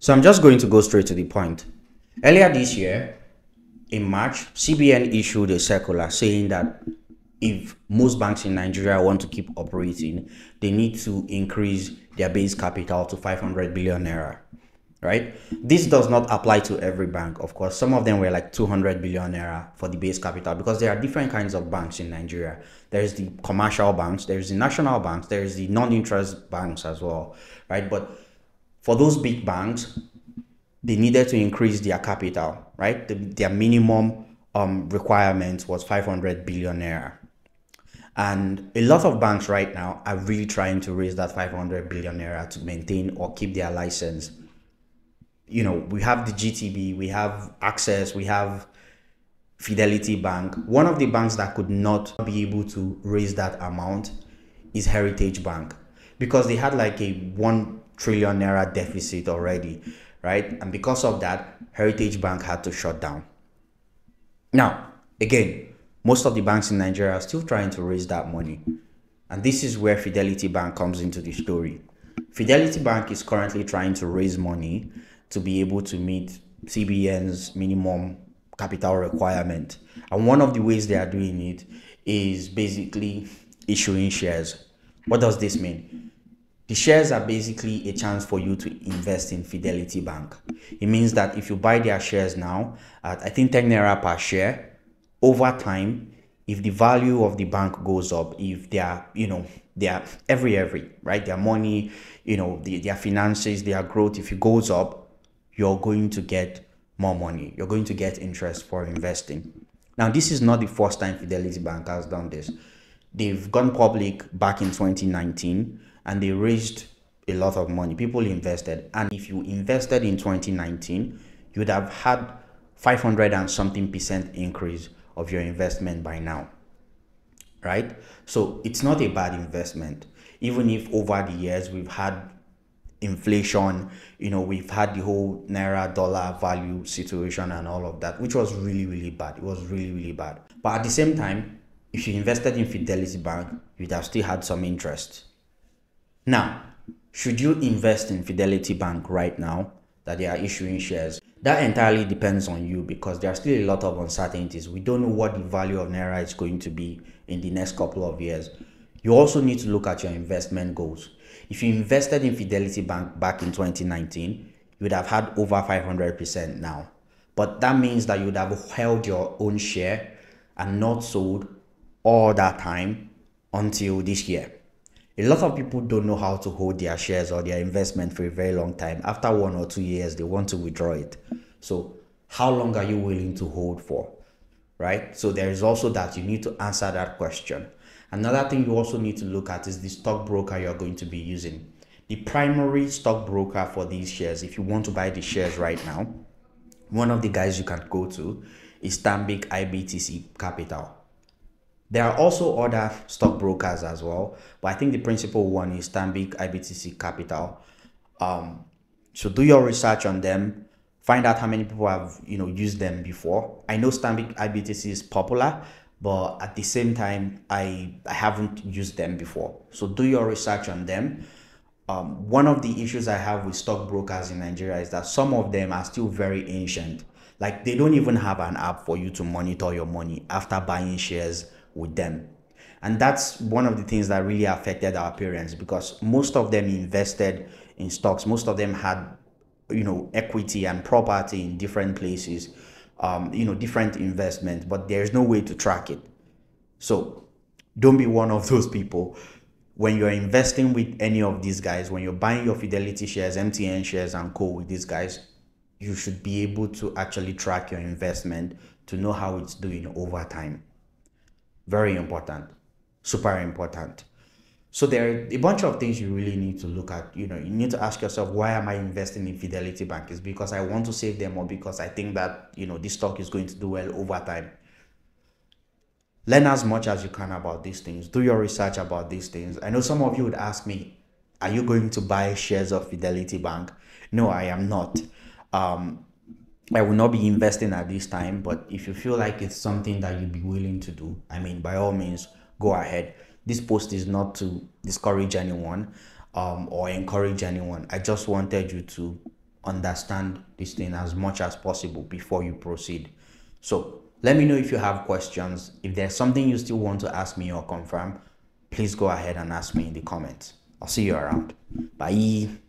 So I'm just going to go straight to the point. Earlier this year, in March, CBN issued a circular saying that if most banks in Nigeria want to keep operating, they need to increase their base capital to 500 billion naira. Right? This does not apply to every bank. Of course, some of them were like 200 billion naira for the base capital, because there are different kinds of banks in Nigeria. There's the commercial banks, there's the national banks, there's the non-interest banks as well, right? But for those big banks, they needed to increase their capital, right? Their minimum requirement was 500 billion naira. And a lot of banks right now are really trying to raise that 500 billion naira to maintain or keep their license. You know, we have the GTB, we have Access, we have Fidelity Bank. One of the banks that could not be able to raise that amount is Heritage Bank, because they had like a 1 trillion naira deficit already, right? And because of that, Heritage Bank had to shut down. Now, again, most of the banks in Nigeria are still trying to raise that money. And this is where Fidelity Bank comes into the story. Fidelity Bank is currently trying to raise money to be able to meet CBN's minimum capital requirement. And one of the ways they are doing it is basically issuing shares. What does this mean? The shares are basically a chance for you to invest in Fidelity Bank. It means that if you buy their shares now at, I think, 10 naira per share, over time, if the value of the bank goes up, if they are, every, right, their money, their finances, their growth, if it goes up, you're going to get more money. You're going to get interest for investing. Now, this is not the first time Fidelity Bank has done this. They've gone public back in 2019 and they raised a lot of money. People invested. And if you invested in 2019, you'd have had 500 and something percent increase of your investment by now, right? So it's not a bad investment. Even if over the years we've had inflation, we've had the whole naira dollar value situation and all of that, which was really, really bad. It was really, really bad. But at the same time, if you invested in Fidelity Bank, you'd have still had some interest. Now, should you invest in Fidelity Bank right now that they are issuing shares? That entirely depends on you, because there are still a lot of uncertainties. We don't know what the value of naira is going to be in the next couple of years. You also need to look at your investment goals. If you invested in Fidelity Bank back in 2019, you would have had over 500% now. But that means that you would have held your own share and not sold all that time until this year. A lot of people don't know how to hold their shares or their investment for a very long time. After 1 or 2 years, they want to withdraw it. So how long are you willing to hold for, right? So there is also that. You need to answer that question. Another thing you also need to look at is the stockbroker you're going to be using. The primary stockbroker for these shares, if you want to buy the shares right now, one of the guys you can go to is Stanbic IBTC Capital. There are also other stockbrokers as well, but I think the principal one is Stanbic IBTC Capital. So do your research on them. Find out how many people have used them before. I know Stanbic IBTC is popular, but at the same time, I haven't used them before. So do your research on them. One of the issues I have with stockbrokers in Nigeria is that some of them are still very ancient. Like, they don't even have an app for you to monitor your money after buying shares with them. And that's one of the things that really affected our parents, because most of them invested in stocks. Most of them had, equity and property in different places. Different investments, but there's no way to track it. So don't be one of those people. When you're investing with any of these guys, when you're buying your Fidelity shares, MTN shares and co with these guys, you should be able to actually track your investment to know how it's doing over time. Very important, super important. So there are a bunch of things you really need to look at. You need to ask yourself, why am I investing in Fidelity Bank? Is because I want to save them, or because I think that, this stock is going to do well over time? Learn as much as you can about these things. Do your research about these things. I know some of you would ask me, are you going to buy shares of Fidelity Bank? No, I am not. I will not be investing at this time, but if you feel like it's something that you'd be willing to do, by all means, go ahead. This post is not to discourage anyone or encourage anyone. I just wanted you to understand this thing as much as possible before you proceed. So let me know if you have questions. If there's something you still want to ask me or confirm, please go ahead and ask me in the comments. I'll see you around. Bye.